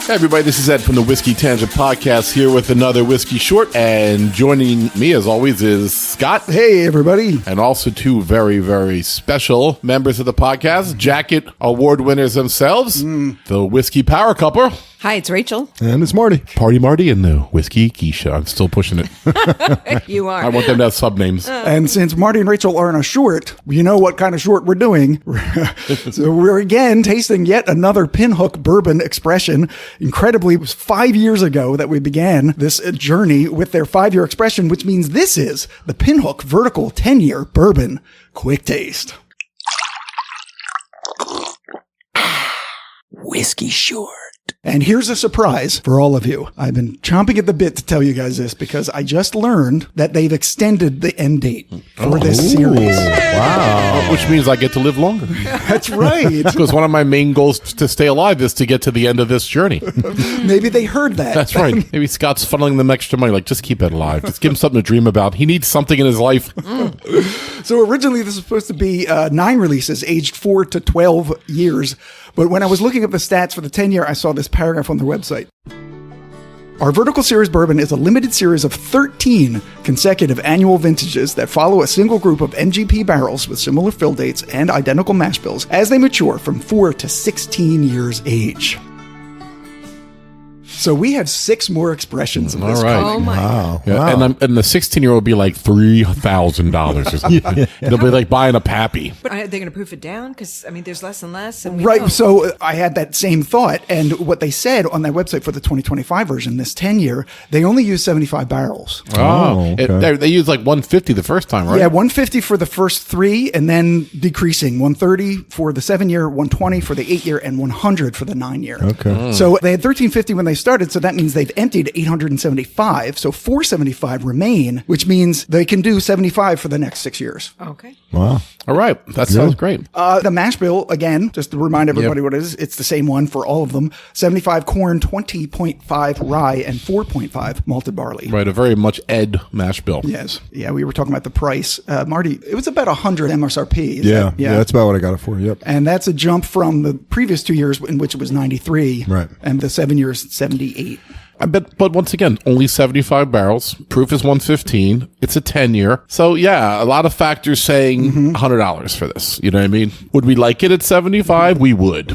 Hey everybody, this is Ed from the Whiskey Tangent Podcast here with another Whiskey Short, and joining me as always is Scott. Hey everybody. And also two very, very special members of the podcast, Jacket Award winners themselves, the Whiskey Power Couple. Hi, it's Rachel. And it's Marty. Party Marty and the Whiskey Keisha. I'm still pushing it. You are. I want them to have sub names. And since Marty and Rachel are in a short, you know what kind of short we're doing. So we're again tasting yet another Pinhook bourbon expression. Incredibly, it was 5 years ago that we began this journey with their 5-year expression, which means this is the Pinhook Vertical 10-Year Bourbon QuickTaste. Whiskey Short. And here's a surprise for all of you. I've been chomping at the bit to tell you guys this because I just learned that they've extended the end date for this series. Wow. Which means I get to live longer. That's right. Because one of my main goals to stay alive is to get to the end of this journey. Maybe they heard that. That's right. Maybe Scott's funneling them extra money. Like, just keep it alive. Just give him something to dream about. He needs something in his life. So originally this was supposed to be 9 releases, aged 4 to 12 years. But when I was looking up the stats for the 10-year, I saw this paragraph on their website. Our Vertical Series bourbon is a limited series of 13 consecutive annual vintages that follow a single group of MGP barrels with similar fill dates and identical mash bills as they mature from 4 to 16 years age. So we have 6 more expressions of this. All right. Oh my God. Yeah, Wow. and the 16-year-old will be like $3,000 or something. It'll be like buying a pappy. But are they going to proof it down? Because, I mean, there's less and less. And we Right. know. So I had that same thought. And what they said on their website for the 2025 version, this 10-year, they only use 75 barrels. Oh, okay. They used like 150 the first time, right? Yeah, 150 for the first 3 and then decreasing. 130 for the 7-year, 120 for the 8-year, and 100 for the 9-year. Okay. So they had 1350 when they started. So that means they've emptied 875. So 475 remain, which means they can do 75 for the next 6 years. Okay. Wow. All right. That sounds great. The mash bill, again, just to remind everybody what it is, it's the same one for all of them. 75 corn, 20.5 rye, and 4.5 malted barley. Right. A very much Ed mash bill. Yes. Yeah, we were talking about the price. Marty, it was about 100 MSRP. Yeah. That's about what I got it for. Yep. And that's a jump from the previous 2 years in which it was 93. Right. And the 7 years, 78. I bet, but once again, only 75 barrels. Proof is 115. It's a 10-year. So yeah, a lot of factors saying $100 for this. You know what I mean? Would we like it at 75? We would.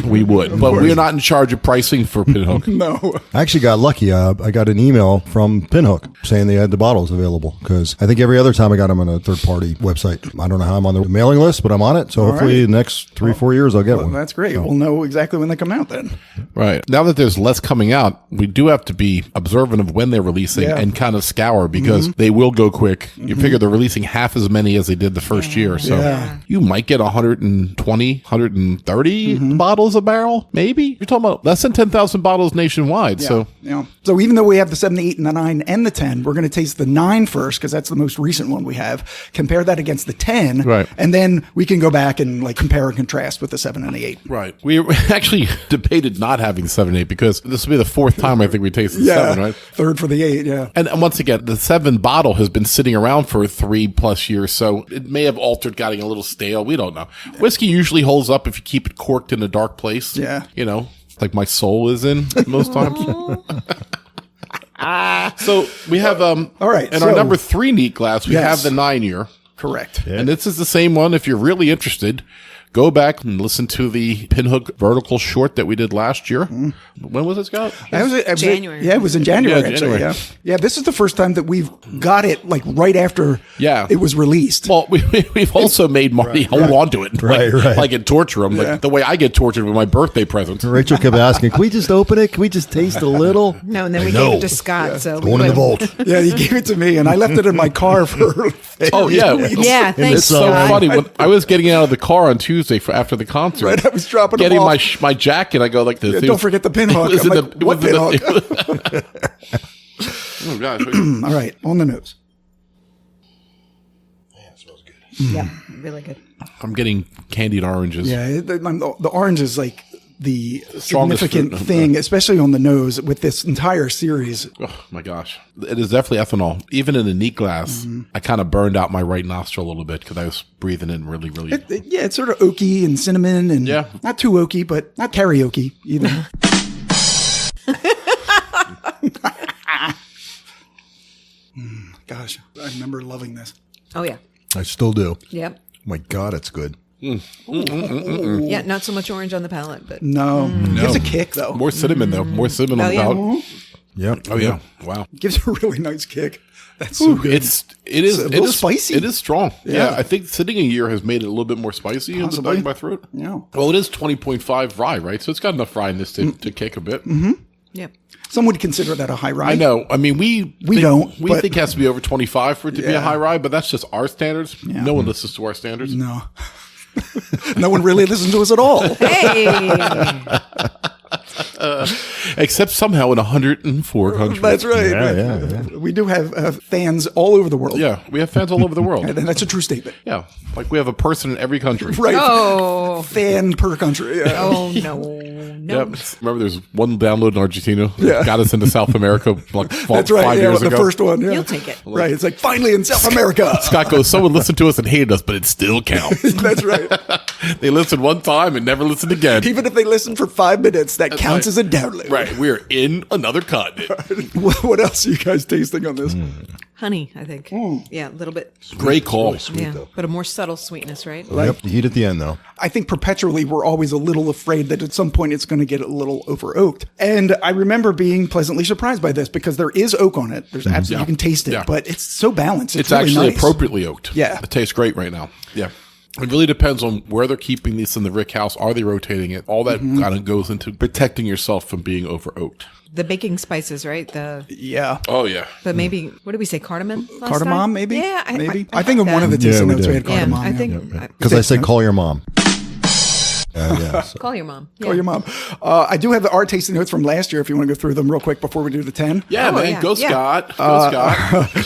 We would. But we're not in charge of pricing for Pinhook. No. I actually got lucky. I got an email from Pinhook saying they had the bottles available because I think every other time I got them on a third-party website. I don't know how I'm on the mailing list, but I'm on it. So hopefully the next 3-4 years I'll get one. That's great. We'll know exactly when they come out then. Right. Now that there's less coming out, we do have to be observant of when they're releasing and kind of scour because they will go quick. You figure they're releasing half as many as they did the first year. So you might get 120, 130 bottles a barrel, maybe. You're talking about less than 10,000 bottles nationwide. Yeah. So Yeah. So even though we have the 7, the 8, and the 9, and the 10, we're going to taste the 9 first because that's the most recent one we have. Compare that against the 10. Right. And then we can go back and like compare and contrast with the 7 and the 8. right. We actually debated not having 7 8 because this will be the 4th time I think we tasted 7, right? 3rd for the 8, yeah. And once again, the 7 bottle has been sitting around for 3+ years, so it may have altered, getting a little stale. We don't know. Whiskey usually holds up if you keep it corked in a dark place. Yeah. You know, like my soul is in most times. So we have, all right, in so- our number 3 neat glass, we Yes. have the 9-year. Correct. And this is the same one. If you're really interested, go back and listen to the Pinhook vertical short that we did last year. When was it, Scott? That was January. Yeah, it was in January, Yeah, actually. January. Yeah, this is the first time that we've got it like right after it was released. Well, we've also made Marty hold on to it. Right, right. Like and torture him. Like the way I get tortured with my birthday present. Rachel kept asking, can we just open it? Can we just taste a little? No, and then we gave it to Scott. So we Going in the couldn't. vault. Yeah, he gave it to me, and I left it in my car for. Oh, yeah. Yeah, thanks, It's so Scott. funny. When I was getting out of the car on Tuesday after the concert, Right, I was dropping getting them off. my jacket. I go like this. Don't forget the Pinhook. was I'm in like, the- what was in the- Pinhook? Oh, gosh. All right, on the nose. Yeah, really good. I'm getting candied oranges. Yeah, the orange is like the Strongest significant fruit. thing, especially on the nose with this entire series. Oh my gosh. It is definitely ethanol. Even in a neat glass, I kind of burned out my right nostril a little bit because I was breathing in really. Yeah, it's sort of oaky and cinnamon and Yeah. not too oaky, but not karaoke either. Gosh, I remember loving this. Oh, yeah. I still do. Yep. My God, it's good. Yeah, not so much orange on the palate, but No. Gives a kick, though. More cinnamon, though. More cinnamon on the yeah. palate. Yep. Oh, yeah. Wow. Gives a really nice kick. That's so good. It is a little spicy. It is strong. Yeah. Yeah. I think sitting a year has made it a little bit more spicy in the Possibly. back of my throat. Yeah. Well, it is 20.5 rye, right? So it's got enough rye in this to kick a bit. yep. Some would consider that a high rye. I know. I mean, we don't, We but- think it has to be over 25 for it to be Yeah. a high rye, but that's just our standards. No one listens to our standards. No. No one really listens to us at all. Hey. Except somehow in 104 countries. That's right. Yeah. We do have fans all over the world. Yeah, we have fans all over the world. And that's a true statement. Yeah, like we have a person in every country. Right. Oh. Fan per country. Yeah. Oh, no. No. Yep. Remember, there's one download in Argentina. Yeah. Got us into South America like That's right. 5 Yeah, years the ago. first one. Yeah. You'll take it. Right. It's like, finally in South America. Scott goes, someone listened to us and hated us, but it still counts. That's right. They listened one time and never listened again. Even if they listen for 5 minutes, that counts right. as a download. Right, we're in another continent. What else are you guys tasting on this? Honey, I think. Yeah, a little bit. Great call. Yeah, but a more subtle sweetness, right? Yep. The heat at the end, though. I think perpetually we're always a little afraid that at some point it's going to get a little over oaked. And I remember being pleasantly surprised by this because there is oak on it. There's absolutely, you can taste it, Yeah. but it's so balanced. It's really actually nice. appropriately oaked. Yeah. It tastes great right now. Yeah. It really depends on where they're keeping this in the rick house. Are they rotating it? All that kind of goes into protecting yourself from being over oaked. The baking spices, right? Yeah. Oh, yeah. But maybe, what did we say, cardamom? last Cardamom, time? maybe? Yeah, maybe. I like think in one of the that. tasting we notes we did. had cardamom. Yeah, I think. Because I say call your mom. So. Call your mom. Call your mom. I do have our tasting notes from last year if you want to go through them real quick before we do the 10. Yeah, Oh, man. yeah. Go Yeah. Scott.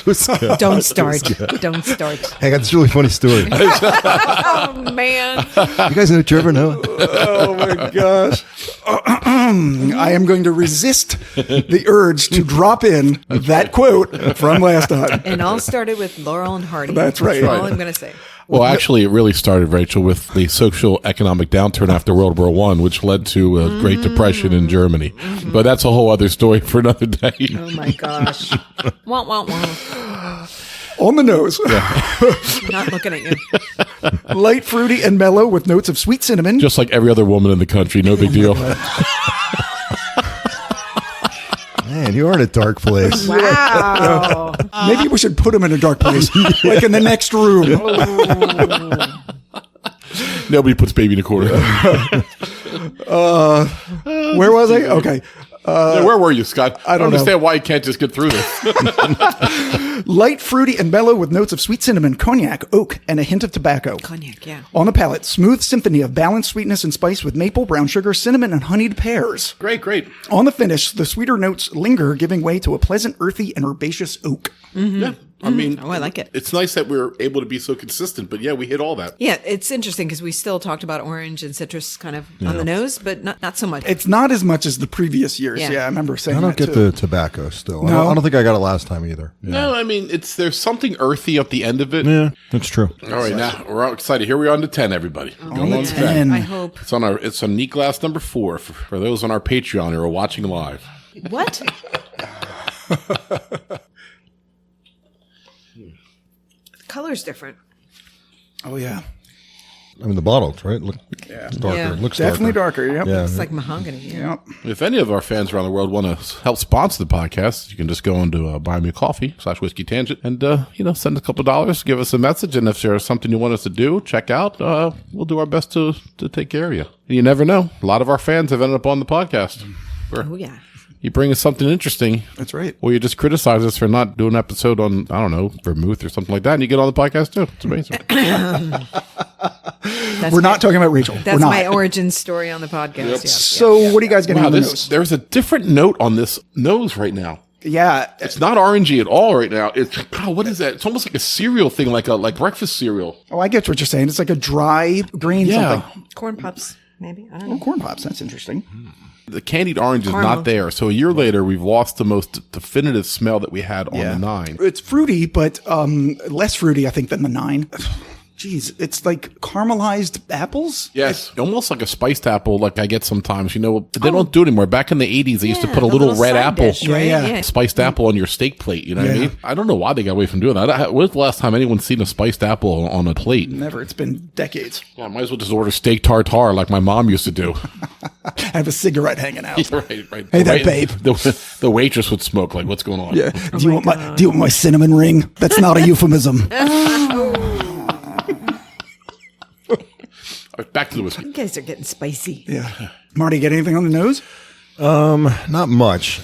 Go Scott. Don't start. Don't start. Hey, I got this really funny story. Oh, man. You guys know Trevor Noah? Oh my gosh. I am going to resist the urge to drop in that quote from last time. And all started with Laurel and Hardy. That's right. all I'm going to say. Well, actually, it really started, Rachel, with the social economic downturn after World War I, which led to a Great Depression in Germany. But that's a whole other story for another day. Oh, my gosh. Wah, wah, wah. On the nose. Not looking at you. Light, fruity, and mellow with notes of sweet cinnamon. Just like every other woman in the country. No big deal. Man, you are in a dark place. Wow. Maybe we should put him in a dark place, like in the next room. Nobody puts baby in a corner. Where was I? Okay. Yeah, where were you, Scott? I don't know. understand why you can't just get through this. Light, fruity, and mellow with notes of sweet cinnamon, cognac, oak, and a hint of tobacco. Cognac, yeah. On the palate, smooth symphony of balanced sweetness and spice with maple, brown sugar, cinnamon, and honeyed pears. Great, great. On the finish, the sweeter notes linger, giving way to a pleasant, earthy, and herbaceous oak. Yeah. I mean, Oh, I like it. It's nice that we're able to be so consistent, but yeah, we hit all that. Yeah, it's interesting because we still talked about orange and citrus kind of on the nose, but not so much. It's not as much as the previous years. Yeah. Yeah, I remember saying I don't that get too. the tobacco still. No? I don't think I got it last time either. Yeah, No, I mean, there's something earthy at the end of it. yeah, that's true. All right, now we're all excited. Here we are on to 10, everybody. Going On the 10. I hope. It's on neat glass number 4 for those on our Patreon who are watching live. What? The color's different. Oh, yeah. I mean, the bottles, right? It's darker. Yeah. It looks Definitely darker. Yep. Yeah. It's like mahogany. Yeah. Yep. If any of our fans around the world want to help sponsor the podcast, you can just go into buymeacoffee.com/whiskey tangent and, send a couple dollars, give us a message. And if there's something you want us to do, check out, we'll do our best to take care of you. And you never know. A lot of our fans have ended up on the podcast. Oh, yeah. You bring us something interesting. That's right. Or you just criticize us for not doing an episode on, I don't know, vermouth or something like that, and you get on the podcast too. It's amazing. We're not talking about Rachel. We're That's not. my origin story on the podcast. Yeah, So, what are you guys getting Wow, on the nose? there's a different note on this nose right now. Yeah. It's not orangey at all right now. It's, God, what is that? It's almost like a cereal thing, like breakfast cereal. Oh, I get what you're saying. It's like a dry green Yeah. something. Corn pups, maybe. I don't Oh, know. corn pops. That's interesting. The candied orange is Caramel. not there. So a year later, we've lost the most definitive smell that we had on Yeah. the 9. It's fruity, but less fruity, I think, than the 9. Geez, it's like caramelized apples? Yes, almost like a spiced apple, like I get sometimes. You know, they don't do it anymore. Back in the 80s, they used to put a the little red side apple, dish, right? Yeah. spiced apple on your steak plate. You know what I mean? I don't know why they got away from doing that. When's the last time anyone's seen a spiced apple on a plate? Never. It's been decades. Yeah, I might as well just order steak tartare like my mom used to do. Have a cigarette hanging out. right. Hey there, babe. The waitress would smoke. Like, what's going on? Yeah. Do you want my cinnamon ring? That's not a euphemism. Back to the whiskey. You guys are getting spicy. Yeah. Marty, get anything on the nose? Not much.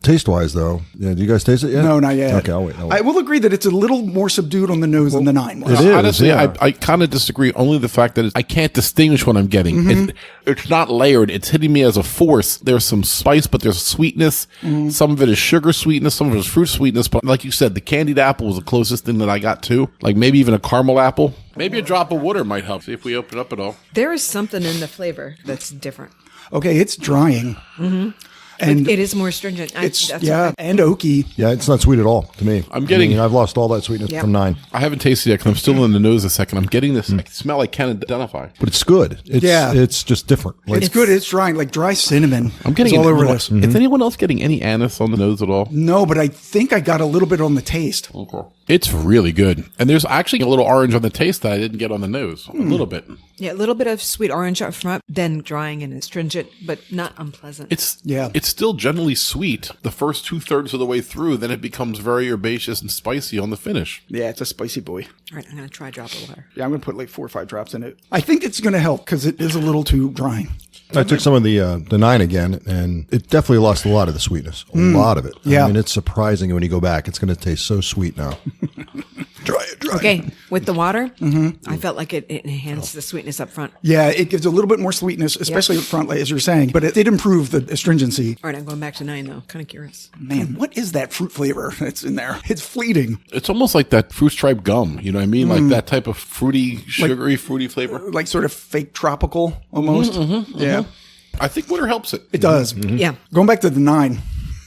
Taste wise though. Yeah. Do you guys taste it yet? No, not yet. Okay, I'll wait. I will agree that it's a little more subdued on the nose than the 9 was. It is. Honestly, yeah. I kind of disagree. Only the fact that I can't distinguish what I'm getting. It's not layered. It's hitting me as a force. There's some spice, but there's sweetness. Some of it is sugar sweetness. Some of it is fruit sweetness. But like you said, the candied apple was the closest thing that I got to. Like maybe even a caramel apple. Maybe a drop of water might help. See if we open it up at all. There is something in the flavor that's different. Okay, it's drying. And It is more stringent. it's, That's yeah, right. and oaky. Yeah, it's not sweet at all to me. I've lost all that sweetness Yep. from 9. I haven't tasted it because I'm still in the nose a second. I'm getting this smell I can't identify. But it's good. It's just different. Like, It's good. It's drying, like dry cinnamon. I'm getting It's all it over this. Is anyone else getting any anise on the nose at all? No, but I think I got a little bit on the taste. Okay. It's really good. And there's actually a little orange on the taste that I didn't get on the nose. A little bit. Yeah, a little bit of sweet orange up front, then drying and astringent, but not unpleasant. It's still generally sweet the first 2/3 of the way through. Then it becomes very herbaceous and spicy on the finish. Yeah, it's a spicy boy. All right, I'm going to try a drop of water. Yeah, I'm going to put like 4 or 5 drops in it. I think it's going to help because it is a little too drying. I took some of the 9 again, and it definitely lost a lot of the sweetness. A lot of it. Yeah. I mean, it's surprising when you go back. It's going to taste so sweet now. Dry it. Okay, with the water, I felt like it enhanced the sweetness up front. Yeah, it gives a little bit more sweetness, especially up front, like, as you're saying, but it did improve the astringency. All right, I'm going back to 9, though. Kind of curious. Man, what is that fruit flavor that's in there? It's fleeting. It's almost like that fruit stripe gum. You know what I mean? Like that type of fruity, sugary, fruity flavor. Like sort of fake tropical almost. Yeah, I think water helps it. it does. Yeah. Going back to the 9,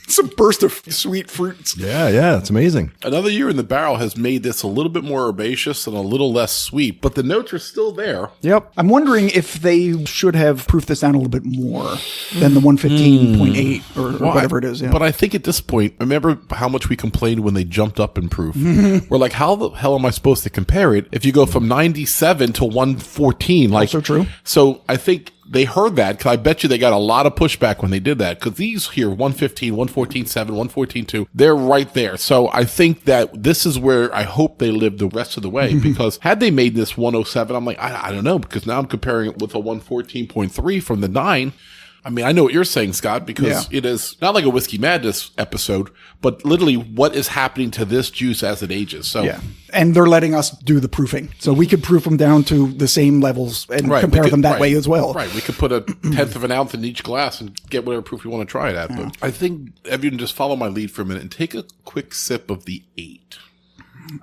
it's a burst of sweet fruits. Yeah, it's amazing. Another year in the barrel has made this a little bit more herbaceous and a little less sweet, but the notes are still there. Yep. I'm wondering if they should have proofed this down a little bit more than the 115.8 or whatever it is. Yeah. But I think at this point, remember how much we complained when they jumped up in proof? We're like, how the hell am I supposed to compare it if you go from 97 to 114? Like, Also true. So I think they heard that, because I bet you they got a lot of pushback when they did that, because these here, 115, 114.7, 114.2, they're right there. So I think that this is where I hope they live the rest of the way, because had they made this 107, I'm like, I don't know, because now I'm comparing it with a 114.3 from the 9. I mean, I know what you're saying, Scott, because it is not like a Whiskey Madness episode, but literally what is happening to this juice as it ages. So, yeah. And they're letting us do the proofing. So we could proof them down to the same levels and Right, compare we could- them that right, way as well. Right. We could put a 1/10 of an ounce in each glass and get whatever proof we want to try it at. But I think everyone just follow my lead for a minute and take a quick sip of the 8.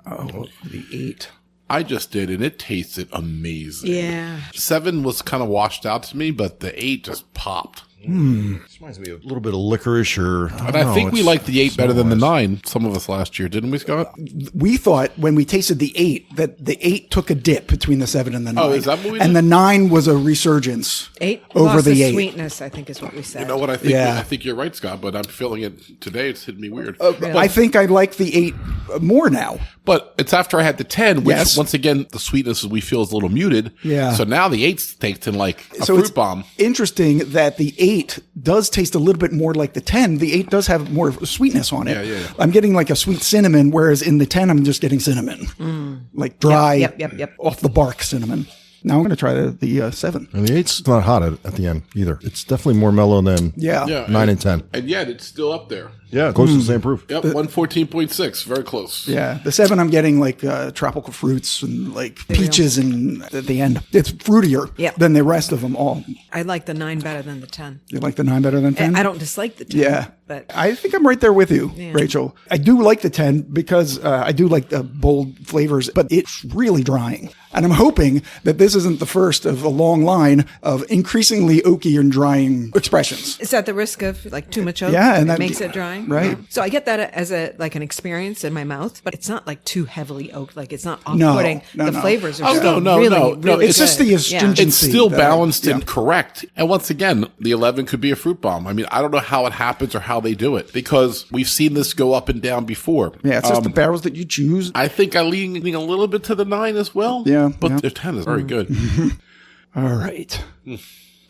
Oh, the 8. I just did, and it tasted amazing. Yeah. 7 was kind of washed out to me, but the 8 just popped. This reminds me of a little bit of licorice or... And I think we liked the 8 better than the 9, some of us last year, didn't we, Scott? We thought when we tasted the 8 that the 8 took a dip between the 7 and the 9. Oh, is that what we did? And the 9 was a resurgence 8 over lost the the 8. sweetness, I think is what we said. You know what I think? Yeah. I think you're right, Scott, but I'm feeling it today. It's hitting me weird. I think I like the 8 more now. But it's after I had the 10, which Yes. once again, the sweetness we feel is a little muted. Yeah. So now the 8's tasting like a So it's fruit bomb. interesting that the 8 does taste a little bit more like the 10. The 8 does have more sweetness on it. Yeah. I'm getting like a sweet cinnamon, whereas in the 10, I'm just getting cinnamon. Like dry, Yep. off the bark cinnamon. Now I'm going to try the 7. And the 8's not hot at the end either. It's definitely more mellow than Yeah. 9 and 10. And yet it's still up there. Yeah, close to the same proof. Yep, 114.6, very close. Yeah, the 7 I'm getting like tropical fruits and like peaches and at the end. It's fruitier Yep. than the rest of them all. I like the 9 better than the 10. You like the 9 better than 10? I don't dislike the 10. Yeah. But I think I'm right there with you, Rachel. I do like the 10 because I do like the bold flavors, but it's really drying. And I'm hoping that this isn't the first of a long line of increasingly oaky and drying expressions. Is that the risk of like too much oak? Yeah, and it that makes it drying. right. Yeah. So I get that as like an experience in my mouth, but it's not like too heavily oaked. Like it's not off-putting. No, the flavors are Oh, still no. really It's just the astringency. It's still that- balanced and correct. And once again, the 11 could be a fruit bomb. I mean, I don't know how it happens or how they do it because we've seen this go up and down before. Yeah, it's just the barrels that you choose. I think I lean a little bit to the 9 as well. Yeah, But yeah. the 10 is very good. All right.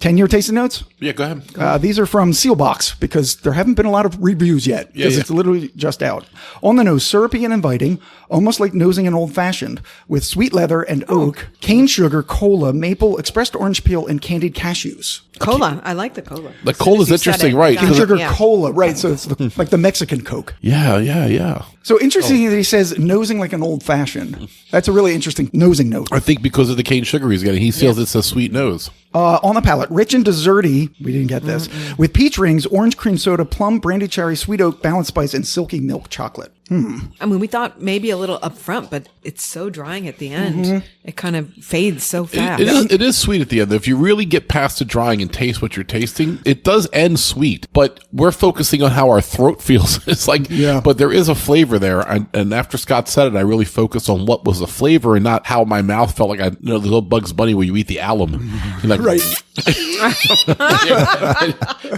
10-year tasting notes? Yeah, go ahead. These are from Sealbox because there haven't been a lot of reviews yet because it's literally just out. On the nose, syrupy and inviting, almost like nosing an old-fashioned, with sweet leather and oak, cane sugar, cola, maple, expressed orange peel, and candied cashews. Cola. I like the cola. The cola is interesting, right? Cane sugar, Yeah. cola, right? So it's like the Mexican Coke. Yeah. So interesting that he says nosing like an old-fashioned. That's a really interesting nosing note. I think because of the cane sugar he's getting, he feels it's a sweet nose. On the palate, rich and desserty, we didn't get this, with peach rings, orange cream soda, plum, brandy cherry, sweet oak, balanced spice, and silky milk chocolate. I mean, we thought maybe a little up front, but it's so drying at the end. It kind of fades so fast. It is sweet at the end. If you really get past the drying and taste what you're tasting, it does end sweet. But we're focusing on how our throat feels. It's like, but there is a flavor there. And after Scott said it, I really focused on what was the flavor and not how my mouth felt like the little Bugs Bunny where you eat the alum. You're like, Right.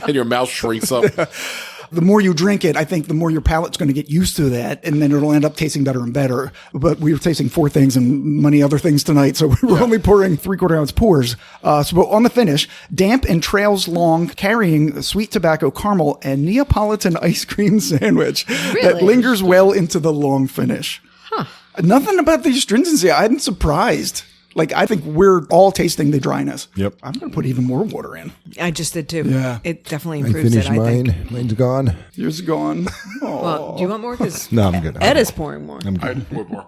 and your mouth shrinks up. The more you drink it, I think the more your palate's going to get used to that, and then it'll end up tasting better and better. But we were tasting 4 things and many other things tonight, so we were only pouring 3/4 ounce pours. So on the finish, damp and trails long, carrying sweet tobacco caramel and Neapolitan ice cream sandwich that lingers well into the long finish. Nothing about the astringency. I'm surprised. Like, I think we're all tasting the dryness. Yep. I'm going to put even more water in. I just did too. Yeah. It definitely I improves finished it, I think. mine. Mine's gone. Yours is gone. Well, do you want more? Because No, I'm good. Ed is pouring more. I'm good. More.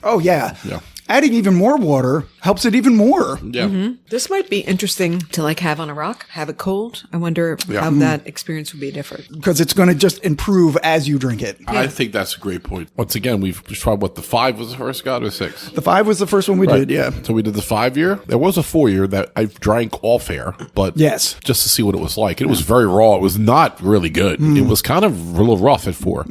Oh, yeah. Yeah. Adding even more water helps it even more. Yeah. This might be interesting to like have on a rock, have it cold. I wonder how that experience would be different. Because it's going to just improve as you drink it. I think that's a great point. Once again, we've tried the 5 was the first, Scott, or 6? The 5 was the first one we did, yeah. So we did the 5-year. There was a 4-year that I drank off air, but Yes. just to see what it was like. It was very raw. It was not really good. It was kind of a little rough at 4.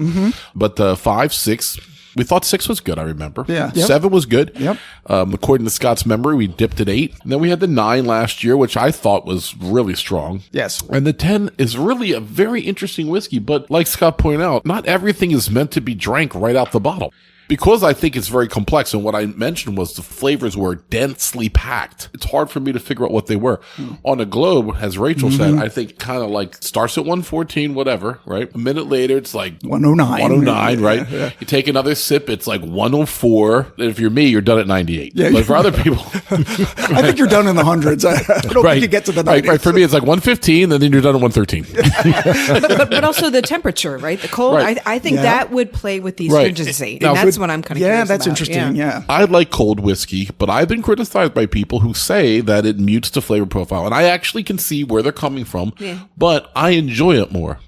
But the 5, 6, we thought 6 was good, I remember. Yeah. Yep. 7 was good. Yep. According to Scott's memory, we dipped at 8. And then we had the 9 last year, which I thought was really strong. Yes. And the 10 is really a very interesting whiskey. But like Scott pointed out, not everything is meant to be drank right out the bottle. Because I think it's very complex, and what I mentioned was the flavors were densely packed. It's hard for me to figure out what they were. On a globe, as Rachel said, I think kind of like starts at 114, whatever, right? A minute later, it's like 109. 109, right? Yeah. You take another sip, it's like 104. And if you're me, you're done at 98. Yeah, But for other people, I think you're done in the hundreds. I don't think you get to the 90s. right. For me, it's like 115, and then you're done at 113. but also the temperature, right? The cold. Right. I think Yeah. that would play with the Right. astringency. Now, And that's what I'm kind of Yeah, curious that's about. interesting. Yeah. I like cold whiskey, but I've been criticized by people who say that it mutes the flavor profile. And I actually can see where they're coming from, but I enjoy it more.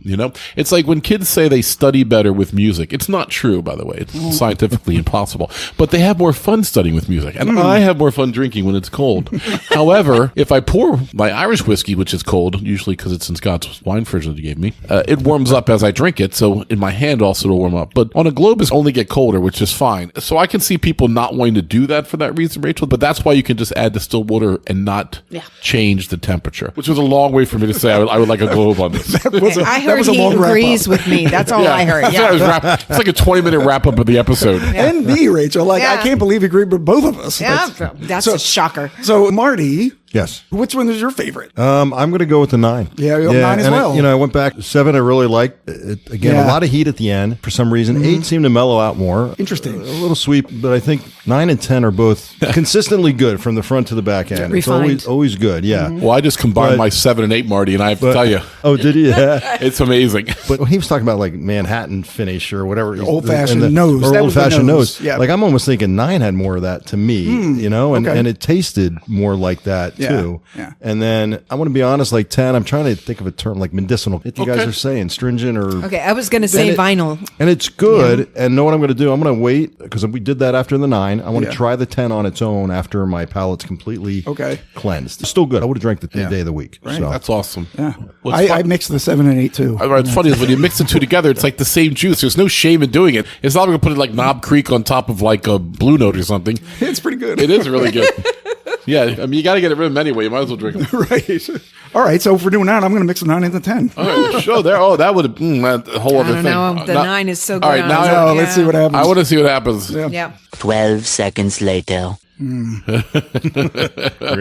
It's like when kids say they study better with music. It's not true, by the way. It's scientifically impossible. But they have more fun studying with music. And I have more fun drinking when it's cold. However, if I pour my Irish whiskey, which is cold, usually because it's in Scott's wine fridge that he gave me, it warms up as I drink it. So in my hand also it'll warm up. But on a globe, it's only get colder, which is fine. So I can see people not wanting to do that for that reason, Rachel. But that's why you can just add distilled water and not change the temperature, which was a long way for me to say I would like a globe on this. I heard he agrees with me. That's all I heard. That's what I was it's like a 20-minute wrap up of the episode. And me, Rachel. I can't believe you agreed with both of us. Yeah, that's a shocker. So, Marty, Yes. which one is your favorite? I'm going to go with the 9. Yeah, 9 as and well. I went back 7. I really liked it. Again, a lot of heat at the end for some reason. 8 seemed to mellow out more. Interesting. A little sweet, but I think 9 and 10 are both consistently good from the front to the back end. Refined. It's always good. Yeah. Well, I just combined my 7 and 8, Marty, and I have to tell you, Oh, did you? Yeah. it's amazing. But when he was talking about like Manhattan finish or whatever, Old-fashioned nose. or That was the old-fashioned nose. nose. Yeah. Like I'm almost thinking 9 had more of that to me, and it tasted more like that too. Yeah. And then I want to be honest, like 10, I'm trying to think of a term like medicinal. If you guys Okay. are saying stringent or. Okay, I was going to say vinyl. And it's good. And know what I'm going to do? I'm going to wait because we did that after the 9. I want to try the 10 on its own after my palate's completely cleansed. It's still good. I would have drank the day of the week. Right. So. That's awesome. Yeah. Well, it's I mixed the 7 and 8 too. It's funny is when you mix the two together, it's like the same juice. There's no shame in doing it. It's not like we're putting like Knob Creek on top of like a Blue Note or something. It's pretty good. It is really good. Yeah, I mean, you got to get rid of them anyway. You might as well drink them. Right. All right. So if we're doing that, I'm going to mix the 9 and the 10. All right, sure. There. Oh, that would have a whole other I don't thing. know. The 9 is so good. All right, now Oh, let's see what happens. I want to see what happens. Yeah. 12 seconds later. Really?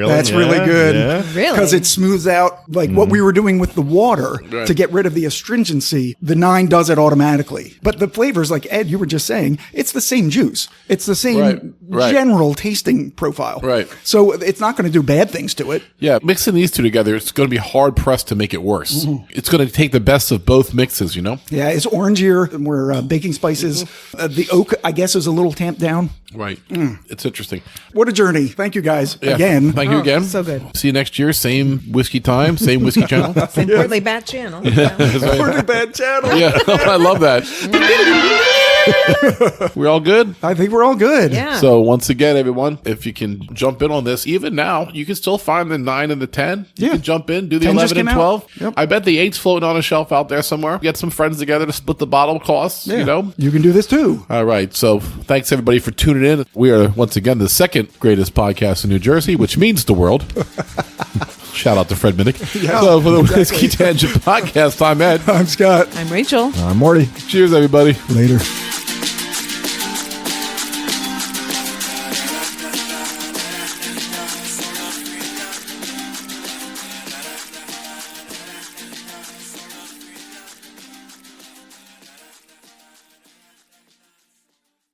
That's really good. Yeah. Really? Because it smooths out like what we were doing with the water Right. to get rid of the astringency. The 9 does it automatically. But the flavors, like Ed, you were just saying, it's the same juice. It's the same Right. general tasting profile. Right. So it's not going to do bad things to it. Yeah, mixing these two together, it's going to be hard pressed to make it worse. It's going to take the best of both mixes, you know? Yeah, it's orangier, more baking spices. The oak, I guess, is a little tamped down. Right. It's interesting. What a journey. Thank you guys Yeah. again. Thank you again. so good. See you next year. Same whiskey time, same whiskey channel. And Portly Bat Channel. Yeah. Pretty bad channel. Yeah, I love that. We're all good? I think we're all good. Yeah. So once again, everyone, if you can jump in on this, even now, you can still find the 9 and the 10. You can jump in, do the 10 just 11 and came out. 12. Yep. I bet the 8's floating on a shelf out there somewhere. Get some friends together to split the bottle costs, you know? You can do this too. All right. So thanks everybody for tuning in. We are once again the second greatest podcast in New Jersey, which means the world. Shout out to Fred Minnick. So for the Whiskey Tangent Podcast, I'm Ed. I'm Scott. I'm Rachel. I'm Marty. Cheers, everybody. Later.